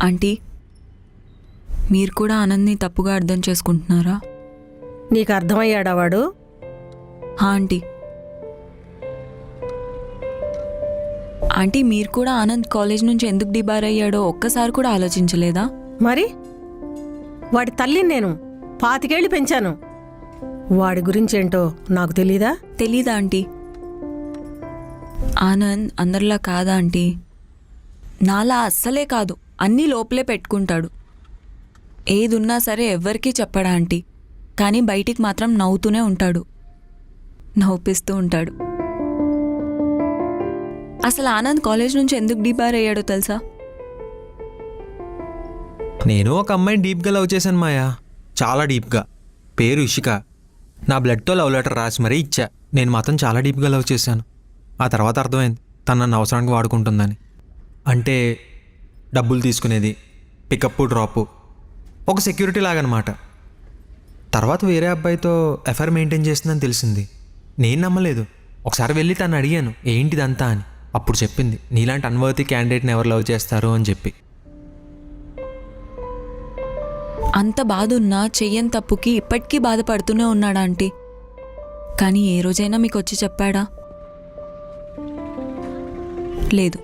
Aunty, మీరు కూడా ఆనంద్ని తప్పుగా అర్థం చేసుకుంటున్నారా? నీకు అర్థమయ్యాడా వాడు? ఆంటీ, ఆంటీ మీరు కూడా ఆనంద్ కాలేజ్ నుంచి ఎందుకు డిబార్ అయ్యాడో ఒక్కసారి కూడా ఆలోచించలేదా? మరి వాడి తల్లిని నేను 25 ఏళ్ళు పెంచాను. వాడి గురించేంటో నాకు తెలీదా? తెలీదా ఆంటీ? ఆనంద్ అందరిలా కాదా ఆంటీ? నాలా అస్సలే కాదు, అన్నీ లోపలే పెట్టుకుంటాడు. ఏదున్నా సరే ఎవ్వరికీ చెప్పడా ఆంటీ, కానీ బయటికి మాత్రం నవ్వుతూనే ఉంటాడు, నవ్విస్తూ ఉంటాడు. అసలు ఆనంద్ కాలేజ్ నుంచి ఎందుకు డిబార్ అయ్యాడో తెలుసా? నేను ఒక అమ్మాయిని డీప్గా లవ్ చేశాను మాయా, చాలా డీప్గా. పేరు ఇషిక. నా బ్లడ్తో లవ్ లెటర్ రాసి మరీ ఇచ్చా. నేను మాత్రం చాలా డీప్గా లవ్ చేశాను. ఆ తర్వాత అర్థమైంది తను నన్ను అవసరానికి వాడుకుంటుందని. అంటే డబ్బులు తీసుకునేది, పికప్ డ్రాపు, ఒక సెక్యూరిటీ లాగనమాట. తర్వాత వేరే అబ్బాయితో ఎఫ్ఐఆర్ మెయింటైన్ చేస్తుందని తెలిసింది. నేను నమ్మలేదు. ఒకసారి వెళ్ళి తను అడిగాను ఏంటిదంతా అని. అప్పుడు చెప్పింది నీలాంటి అన్వర్తి క్యాండిడేట్ని ఎవరు లవ్ చేస్తారు అని చెప్పి. అంత బాధ ఉన్నా చెయ్యని తప్పుకి ఇప్పటికీ బాధపడుతూనే ఉన్నాడా ఆంటీ? కానీ ఏ రోజైనా మీకు వచ్చి చెప్పాడా? లేదు.